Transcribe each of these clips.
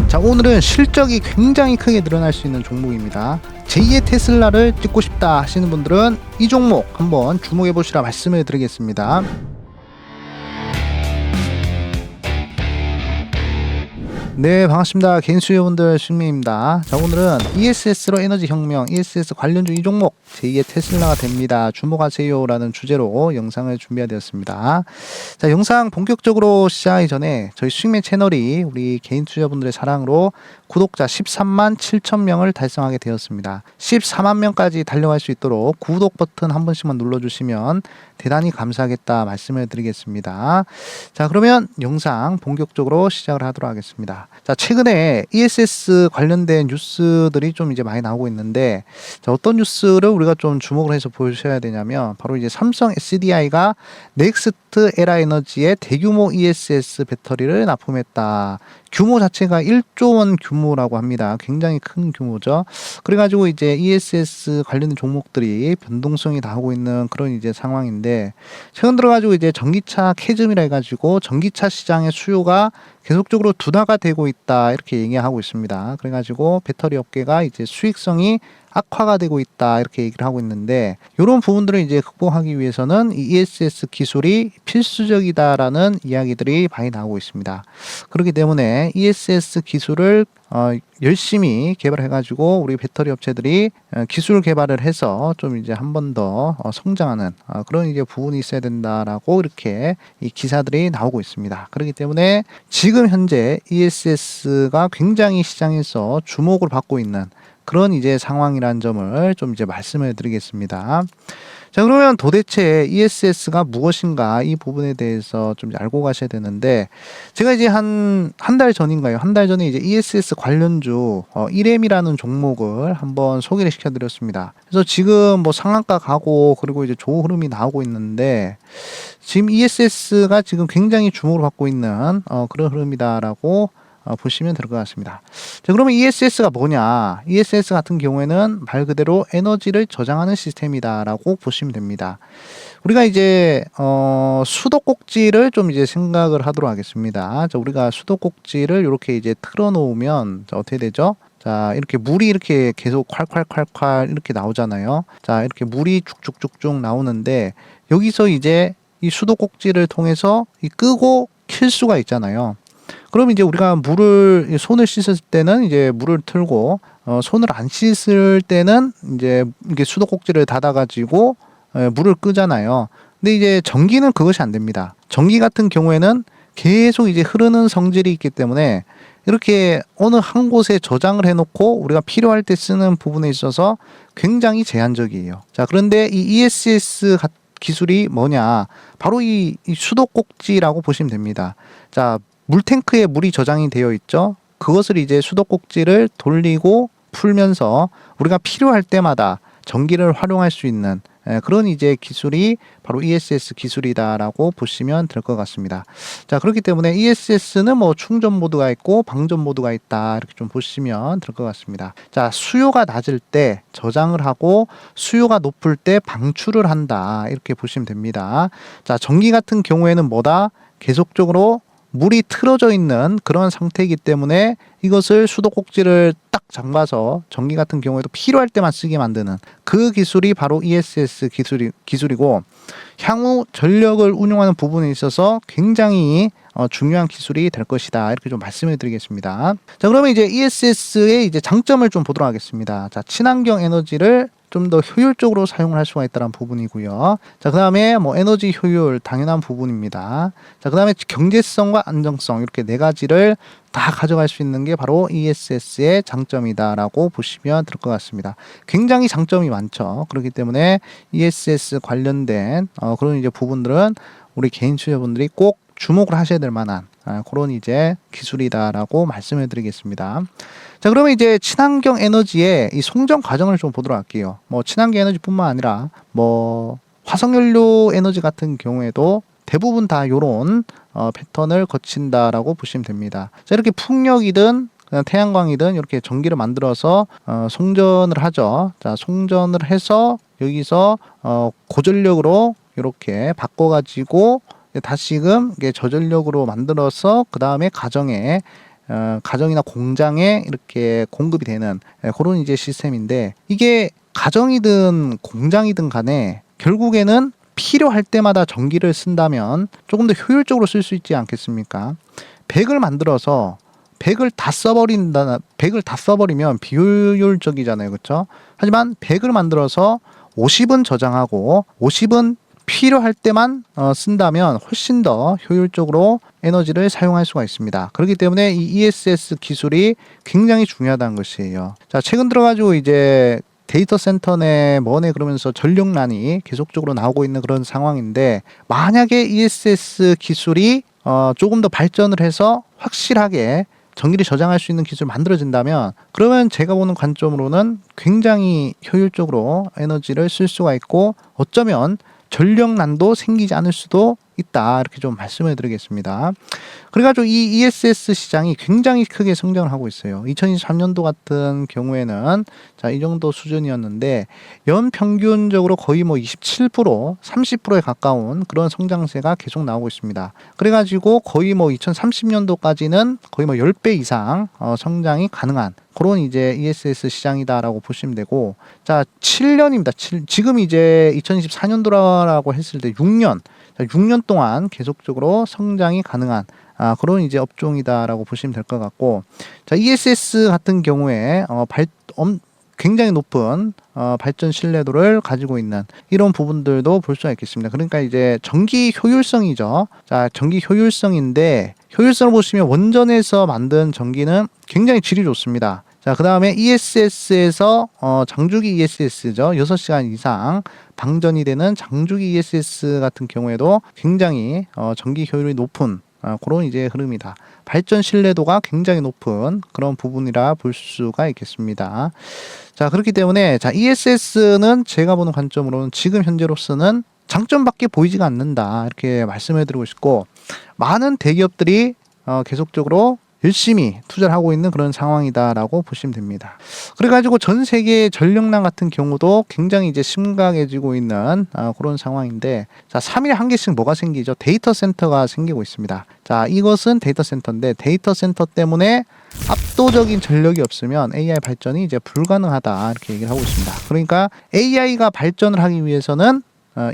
자, 오늘은 실적이 굉장히 크게 늘어날 수 있는 종목입니다. 제2의 테슬라를 찍고 싶다 하시는 분들은 이 종목 한번 주목해 보시라 말씀을 드리겠습니다. 네, 반갑습니다. 개인 수요분들 신민입니다. 자, 오늘은 ESS로 에너지 혁명, ESS 관련주 이 종목 제2의 테슬라가 됩니다. 주목하세요 라는 주제로 영상을 준비하였습니다. 자, 영상 본격적으로 시작하기 전에 저희 수익맨 채널이 우리 개인 투자분들의 사랑으로 구독자 13만 7천 명을 달성하게 되었습니다. 14만 명까지 달려갈 수 있도록 구독 버튼 한 번씩만 눌러주시면 대단히 감사하겠다 말씀을 드리겠습니다. 자, 그러면 영상 본격적으로 시작을 하도록 하겠습니다. 자, 최근에 ESS 관련된 뉴스들이 좀 이제 많이 나오고 있는데, 자, 어떤 뉴스를 우리가 좀 주목을 해서 보셔야 되냐면, 바로 이제 삼성 SDI가 넥스트 에라 에너지의 대규모 ESS 배터리를 납품했다. 규모 자체가 1조 원 규모라고 합니다. 굉장히 큰 규모죠. 그래가지고 이제 ESS 관련된 종목들이 변동성이 나오고 있는 그런 이제 상황인데, 최근 들어가지고 이제 전기차 캐즘이라 해가지고 전기차 시장의 수요가 계속적으로 둔화가 되고 있다 이렇게 얘기하고 있습니다. 그래가지고 배터리 업계가 이제 수익성이 악화가 되고 있다 이렇게 얘기를 하고 있는데, 이런 부분들을 이제 극복하기 위해서는 이 ESS 기술이 필수적이다라는 이야기들이 많이 나오고 있습니다. 그렇기 때문에 ESS 기술을 열심히 개발해가지고 우리 배터리 업체들이 기술 개발을 해서 좀 이제 한 번 더 성장하는 그런 이제 부분이 있어야 된다라고 이렇게 이 기사들이 나오고 있습니다. 그렇기 때문에 지금 현재 ESS가 굉장히 시장에서 주목을 받고 있는 그런 이제 상황이라는 점을 좀 이제 말씀을 드리겠습니다. 자, 그러면 도대체 ESS가 무엇인가 이 부분에 대해서 좀 알고 가셔야 되는데, 제가 이제 한 달 전인가요? 한 달 전에 이제 ESS 관련주 1M이라는 종목을 한번 소개를 시켜드렸습니다. 그래서 지금 뭐 상한가 가고 그리고 이제 좋은 흐름이 나오고 있는데, 지금 ESS가 지금 굉장히 주목을 받고 있는 그런 흐름이다라고 보시면 될 것 같습니다. 자, 그러면 ESS가 뭐냐? ESS 같은 경우에는 말 그대로 에너지를 저장하는 시스템이다라고 보시면 됩니다. 우리가 이제 수도꼭지를 좀 이제 생각을 하도록 하겠습니다. 자, 우리가 수도꼭지를 이렇게 이제 틀어 놓으면 어떻게 되죠? 자, 이렇게 물이 이렇게 계속 콸콸콸콸 이렇게 나오잖아요. 자, 이렇게 물이 쭉쭉쭉쭉 나오는데, 여기서 이제 이 수도꼭지를 통해서 끄고 킬 수가 있잖아요. 그럼 이제 우리가 손을 씻을 때는 이제 물을 틀고, 손을 안 씻을 때는 이제 이게 수도꼭지를 닫아가지고 물을 끄잖아요. 근데 이제 전기는 그것이 안 됩니다. 전기 같은 경우에는 계속 이제 흐르는 성질이 있기 때문에 이렇게 어느 한 곳에 저장을 해놓고 우리가 필요할 때 쓰는 부분에 있어서 굉장히 제한적이에요. 자, 그런데 이 ESS 기술이 뭐냐? 바로 이 수도꼭지라고 보시면 됩니다. 자, 물탱크에 물이 저장이 되어 있죠. 그것을 이제 수도꼭지를 돌리고 풀면서 우리가 필요할 때마다 전기를 활용할 수 있는 그런 이제 기술이 바로 ESS 기술이다라고 보시면 될 것 같습니다. 자, 그렇기 때문에 ESS는 뭐 충전 모드가 있고 방전 모드가 있다 이렇게 좀 보시면 될 것 같습니다. 자, 수요가 낮을 때 저장을 하고 수요가 높을 때 방출을 한다 이렇게 보시면 됩니다. 자, 전기 같은 경우에는 뭐다? 계속적으로 물이 틀어져 있는 그런 상태이기 때문에 이것을 수도꼭지를 딱 잠가서 전기 같은 경우에도 필요할 때만 쓰게 만드는 그 기술이 바로 ESS 기술이고, 향후 전력을 운용하는 부분에 있어서 굉장히 중요한 기술이 될 것이다 이렇게 좀 말씀을 드리겠습니다. 자, 그러면 이제 ESS의 이제 장점을 좀 보도록 하겠습니다. 자, 친환경 에너지를 좀 더 효율적으로 사용을 할 수가 있다는 부분이고요. 자, 그 다음에 뭐 에너지 효율 당연한 부분입니다. 자, 그 다음에 경제성과 안정성 이렇게 네 가지를 다 가져갈 수 있는 게 바로 ESS의 장점이다라고 보시면 될 것 같습니다. 굉장히 장점이 많죠. 그렇기 때문에 ESS 관련된 그런 이제 부분들은 우리 개인 투자분들이 꼭 주목을 하셔야 될 만한 그런 이제 기술이다라고 말씀을 드리겠습니다. 자, 그러면 이제 친환경 에너지의 이 송전 과정을 좀 보도록 할게요. 뭐 친환경 에너지뿐만 아니라 뭐 화석연료 에너지 같은 경우에도 대부분 다 요런 패턴을 거친다라고 보시면 됩니다. 자, 이렇게 풍력이든 그냥 태양광이든 이렇게 전기를 만들어서 송전을 하죠. 자, 송전을 해서 여기서 고전력으로 이렇게 바꿔가지고 다시금 이게 저전력으로 만들어서 그 다음에 가정에 가정이나 공장에 이렇게 공급이 되는 그런 이제 시스템인데, 이게 가정이든 공장이든 간에 결국에는 필요할 때마다 전기를 쓴다면 조금 더 효율적으로 쓸 수 있지 않겠습니까? 100을 만들어서 100을 다 써버리면 비효율적이잖아요. 그렇죠? 하지만 100을 만들어서 50은 저장하고 50은 필요할 때만 쓴다면 훨씬 더 효율적으로 에너지를 사용할 수가 있습니다. 그렇기 때문에 이 ESS 기술이 굉장히 중요하다는 것이에요. 자, 최근 들어가지고 이제 데이터 센터 내 뭐네 그러면서 전력난이 계속적으로 나오고 있는 그런 상황인데, 만약에 ESS 기술이 조금 더 발전을 해서 확실하게 전기를 저장할 수 있는 기술이 만들어진다면, 그러면 제가 보는 관점으로는 굉장히 효율적으로 에너지를 쓸 수가 있고, 어쩌면 전력난도 생기지 않을 수도 있다, 이렇게 좀 말씀을 드리겠습니다. 그래가지고 이 ESS 시장이 굉장히 크게 성장을 하고 있어요. 2023년도 같은 경우에는 자, 이 정도 수준이었는데 연평균적으로 거의 뭐 27%, 30%에 가까운 그런 성장세가 계속 나오고 있습니다. 그래가지고 거의 뭐 2030년도까지는 거의 뭐 10배 이상 성장이 가능한 그런 이제 ESS 시장이다라고 보시면 되고, 자, 7년입니다. 지금 이제 2024년도라고 했을 때 6년 동안 계속적으로 성장이 가능한 그런 이제 업종이다라고 보시면 될 것 같고, 자, ESS 같은 경우에 굉장히 높은 발전 신뢰도를 가지고 있는 이런 부분들도 볼 수가 있겠습니다. 그러니까 이제 전기 효율성이죠. 자, 전기 효율성인데, 효율성을 보시면 원전에서 만든 전기는 굉장히 질이 좋습니다. 자, 그 다음에 ESS에서 장주기 ESS죠. 6시간 이상 방전이 되는 장주기 ESS 같은 경우에도 굉장히 전기 효율이 높은 그런 이제 흐름이다. 발전 신뢰도가 굉장히 높은 그런 부분이라 볼 수가 있겠습니다. 자, 그렇기 때문에 자, ESS는 제가 보는 관점으로는 지금 현재로서는 장점밖에 보이지가 않는다, 이렇게 말씀을 드리고 싶고, 많은 대기업들이 계속적으로 열심히 투자를 하고 있는 그런 상황이다라고 보시면 됩니다. 그래가지고 전 세계 전력난 같은 경우도 굉장히 이제 심각해지고 있는 그런 상황인데, 자, 3일에 한 개씩 뭐가 생기죠? 데이터 센터가 생기고 있습니다. 자, 이것은 데이터 센터인데, 데이터 센터 때문에 압도적인 전력이 없으면 AI 발전이 이제 불가능하다, 이렇게 얘기를 하고 있습니다. 그러니까 AI가 발전을 하기 위해서는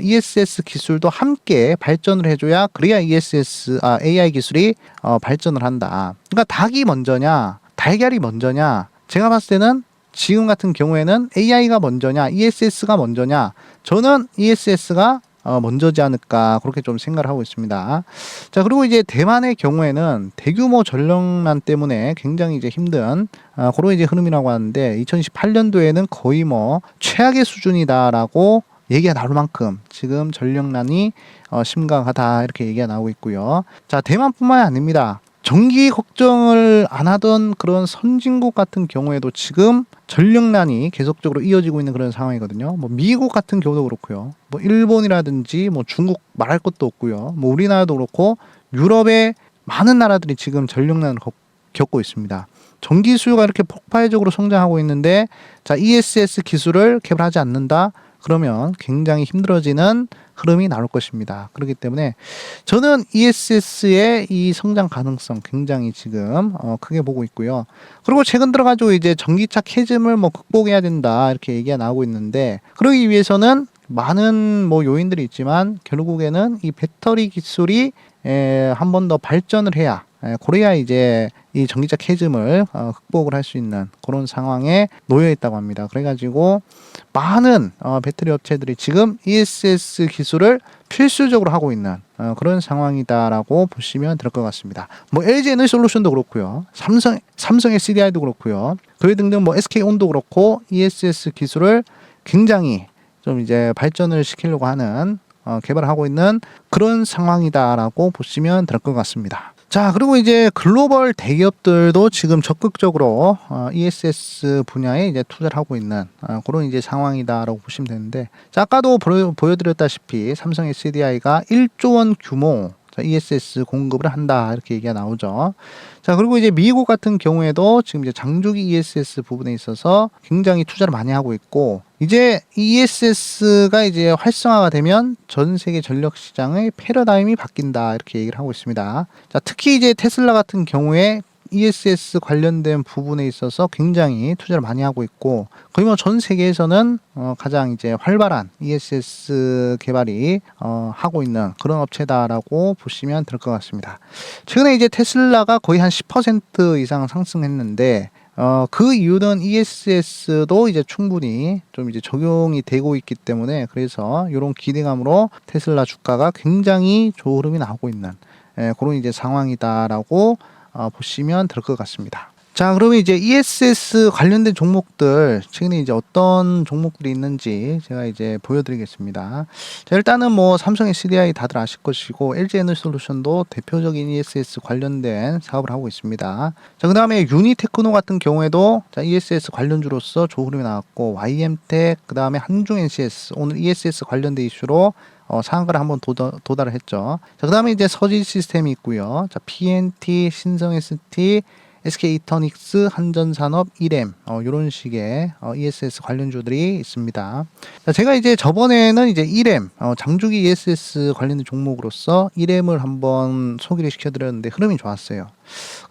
ESS 기술도 함께 발전을 해줘야, 그래야 AI 기술이 발전을 한다. 그러니까 닭이 먼저냐, 달걀이 먼저냐, 제가 봤을 때는 지금 같은 경우에는 AI가 먼저냐, ESS가 먼저냐, 저는 ESS가 먼저지 않을까, 그렇게 좀 생각을 하고 있습니다. 자, 그리고 이제 대만의 경우에는 대규모 전력난 때문에 굉장히 이제 힘든 그런 이제 흐름이라고 하는데, 2028년도에는 거의 뭐 최악의 수준이다라고 얘기가 나올 만큼 지금 전력난이 심각하다, 이렇게 얘기가 나오고 있고요. 자, 대만뿐만이 아닙니다. 전기 걱정을 안 하던 그런 선진국 같은 경우에도 지금 전력난이 계속적으로 이어지고 있는 그런 상황이거든요. 뭐 미국 같은 경우도 그렇고요. 뭐 일본이라든지 뭐 중국 말할 것도 없고요. 뭐 우리나라도 그렇고 유럽의 많은 나라들이 지금 전력난을 겪고 있습니다. 전기 수요가 이렇게 폭발적으로 성장하고 있는데, 자, ESS 기술을 개발하지 않는다, 그러면 굉장히 힘들어지는 흐름이 나올 것입니다. 그렇기 때문에 저는 ESS의 이 성장 가능성 굉장히 지금 크게 보고 있고요. 그리고 최근 들어가지고 이제 전기차 캐즘을 뭐 극복해야 된다, 이렇게 얘기가 나오고 있는데, 그러기 위해서는 많은 뭐 요인들이 있지만 결국에는 이 배터리 기술이 한 번 더 발전을 해야, 그래야 이제 이 전기차 캐즘을 극복을 할 수 있는 그런 상황에 놓여 있다고 합니다. 그래가지고 많은 배터리 업체들이 지금 ESS 기술을 필수적으로 하고 있는 그런 상황이다라고 보시면 될 것 같습니다. 뭐 LG 에너지 솔루션도 그렇고요, 삼성의 CDI도 그렇고요, 그 등등 뭐 SK온도 그렇고 ESS 기술을 굉장히 좀 이제 발전을 시키려고 하는 개발하고 있는 그런 상황이다라고 보시면 될 것 같습니다. 자, 그리고 이제 글로벌 대기업들도 지금 적극적으로 ESS 분야에 이제 투자를 하고 있는 그런 이제 상황이다라고 보시면 되는데, 자, 아까도 보여드렸다시피 삼성 SDI가 1조 원 규모 ESS 공급을 한다, 이렇게 얘기가 나오죠. 자, 그리고 이제 미국 같은 경우에도 지금 이제 장주기 ESS 부분에 있어서 굉장히 투자를 많이 하고 있고, 이제 ESS가 이제 활성화가 되면 전 세계 전력 시장의 패러다임이 바뀐다, 이렇게 얘기를 하고 있습니다. 자, 특히 이제 테슬라 같은 경우에 ESS 관련된 부분에 있어서 굉장히 투자를 많이 하고 있고, 거의 뭐 전 세계에서는 가장 이제 활발한 ESS 개발이 하고 있는 그런 업체다라고 보시면 될 것 같습니다. 최근에 이제 테슬라가 거의 한 10% 이상 상승했는데, 그 이유는 ESS도 이제 충분히 좀 이제 적용이 되고 있기 때문에, 그래서 이런 기대감으로 테슬라 주가가 굉장히 좋은 흐름이 나오고 있는 그런 이제 상황이다라고 보시면 될 것 같습니다. 자, 그러면 이제 ESS 관련된 종목들, 최근에 이제 어떤 종목들이 있는지 제가 이제 보여드리겠습니다. 자, 일단은 뭐 삼성 SDI 다들 아실 것이고, LG 에너지솔루션도 대표적인 ESS 관련된 사업을 하고 있습니다. 자, 그 다음에 유니테크노 같은 경우에도 자, ESS 관련주로서 좋은 흐름이 나왔고, YM텍, 그 다음에 한중NCS, 오늘 ESS 관련된 이슈로 상한가를 한번 도달을 했죠. 자, 그 다음에 이제 서진 시스템이 있고요. 자, PNT, 신성ST, SK이터닉스, 한전산업, 이램 이런 식의 ESS 관련주들이 있습니다. 자, 제가 이제 저번에는 이제 이램 장주기 ESS 관련된 종목으로서 이램을 한번 소개를 시켜드렸는데 흐름이 좋았어요.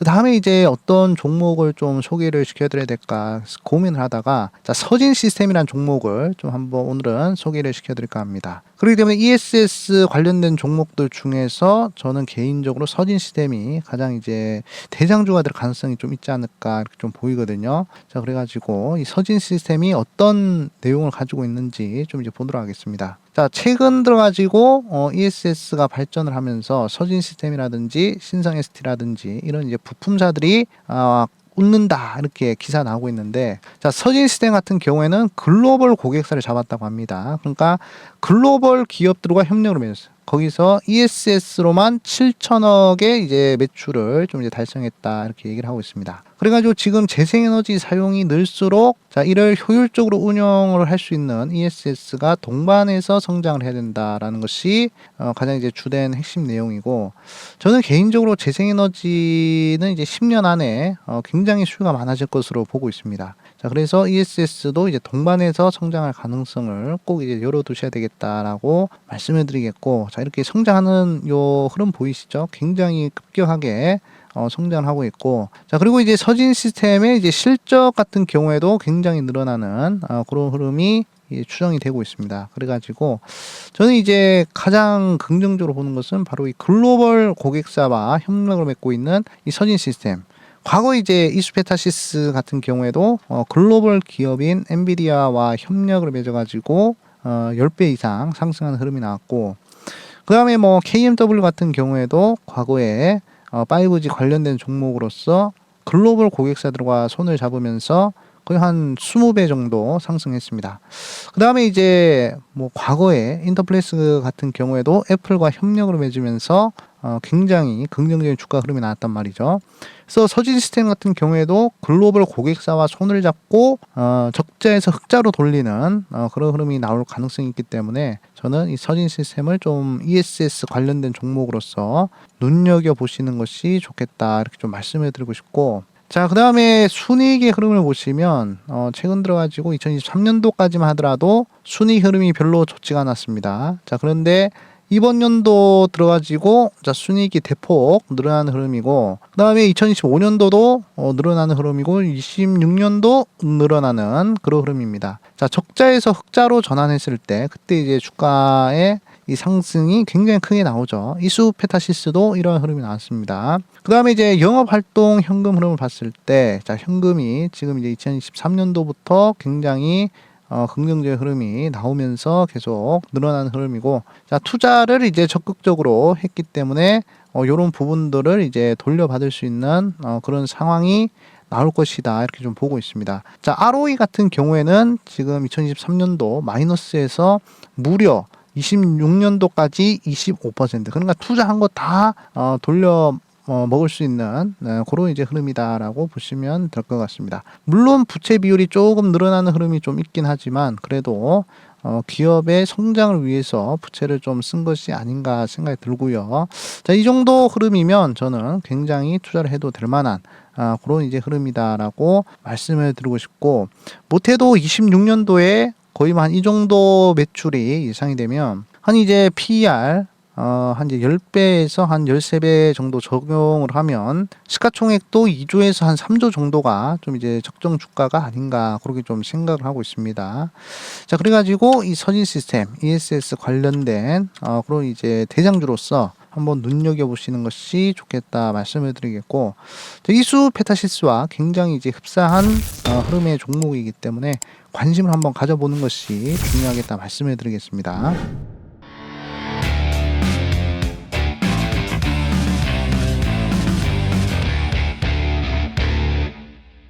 그 다음에 이제 어떤 종목을 좀 소개를 시켜드려야 될까 고민을 하다가, 자, 서진 시스템이라는 종목을 좀 한번 오늘은 소개를 시켜드릴까 합니다. 그렇기 때문에 ESS 관련된 종목들 중에서 저는 개인적으로 서진 시스템이 가장 이제 대장주가 될 가능성이 좀 있지 않을까 이렇게 좀 보이거든요. 자, 그래가지고 이 서진 시스템이 어떤 내용을 가지고 있는지 좀 이제 보도록 하겠습니다. 자, 최근 들어가지고 ESS가 발전을 하면서 서진 시스템이라든지 신성 ST라든지 이런 이제 부품사들이 웃는다 이렇게 기사 나오고 있는데, 자, 서진 시스템 같은 경우에는 글로벌 고객사를 잡았다고 합니다. 그러니까 글로벌 기업들과 협력을 맺었어요. 거기서 ESS로만 7천억의 이제 매출을 좀 이제 달성했다 이렇게 얘기를 하고 있습니다. 그래가지고 지금 재생에너지 사용이 늘수록 자, 이를 효율적으로 운영을 할 수 있는 ESS가 동반해서 성장을 해야 된다라는 것이 가장 이제 주된 핵심 내용이고, 저는 개인적으로 재생에너지는 이제 10년 안에 굉장히 수요가 많아질 것으로 보고 있습니다. 자, 그래서 ESS도 이제 동반해서 성장할 가능성을 꼭 이제 열어두셔야 되겠다라고 말씀을 드리겠고, 자, 이렇게 성장하는 요 흐름 보이시죠? 굉장히 급격하게 성장을 하고 있고, 자, 그리고 이제 서진 시스템의 이제 실적 같은 경우에도 굉장히 늘어나는 그런 흐름이 추정이 되고 있습니다. 그래가지고 저는 이제 가장 긍정적으로 보는 것은 바로 이 글로벌 고객사와 협력을 맺고 있는 이 서진 시스템. 과거 이제 이수페타시스 같은 경우에도 글로벌 기업인 엔비디아와 협력을 맺어가지고 10배 이상 상승하는 흐름이 나왔고, 그 다음에 뭐 KMW 같은 경우에도 과거에 5G 관련된 종목으로서 글로벌 고객사들과 손을 잡으면서 거의 한 20배 정도 상승했습니다. 그 다음에 이제 뭐 과거에 인터플레이스 같은 경우에도 애플과 협력을 맺으면서 굉장히 긍정적인 주가 흐름이 나왔단 말이죠. 그래서 서진 시스템 같은 경우에도 글로벌 고객사와 손을 잡고 적자에서 흑자로 돌리는 그런 흐름이 나올 가능성이 있기 때문에 저는 이 서진 시스템을 좀 ESS 관련된 종목으로서 눈여겨보시는 것이 좋겠다 이렇게 좀 말씀을 드리고 싶고, 자, 그 다음에 순이익의 흐름을 보시면 최근 들어가지고 2023년도까지만 하더라도 순이익 흐름이 별로 좋지가 않았습니다. 자, 그런데 이번 연도 들어가지고 자, 순이익이 대폭 늘어나는 흐름이고, 그 다음에 2025년도도 늘어나는 흐름이고, 26년도 늘어나는 그런 흐름입니다. 자, 적자에서 흑자로 전환했을 때 그때 이제 주가의 이 상승이 굉장히 크게 나오죠. 이수페타시스도 이런 흐름이 나왔습니다. 그 다음에 이제 영업활동 현금 흐름을 봤을 때, 자, 현금이 지금 이제 2023년도부터 굉장히 긍정적인 흐름이 나오면서 계속 늘어나는 흐름이고, 자, 투자를 이제 적극적으로 했기 때문에 이런 부분들을 이제 돌려받을 수 있는 그런 상황이 나올 것이다 이렇게 좀 보고 있습니다. 자, ROE 같은 경우에는 지금 2023년도 마이너스에서 무려 26년도까지 25%, 그러니까 투자한 거 다 돌려 먹을 수 있는 그런 이제 흐름이다라고 보시면 될 것 같습니다. 물론 부채 비율이 조금 늘어나는 흐름이 좀 있긴 하지만 그래도 기업의 성장을 위해서 부채를 좀 쓴 것이 아닌가 생각이 들고요. 자, 이 정도 흐름이면 저는 굉장히 투자를 해도 될 만한 그런 이제 흐름이다라고 말씀을 드리고 싶고, 못해도 26년도에 거의 한 이 정도 매출이 예상이 되면 한 이제 PER 한 이제 10배에서 한 13배 정도 적용을 하면 시가총액도 2조에서 한 3조 정도가 좀 이제 적정 주가가 아닌가 그렇게 좀 생각을 하고 있습니다. 자, 그래가지고 이 서진 시스템 ESS 관련된 그런 이제 대장주로서 한번 눈여겨보시는 것이 좋겠다 말씀을 드리겠고, 이수 페타시스와 굉장히 이제 흡사한 흐름의 종목이기 때문에 관심을 한번 가져보는 것이 중요하겠다 말씀을 드리겠습니다.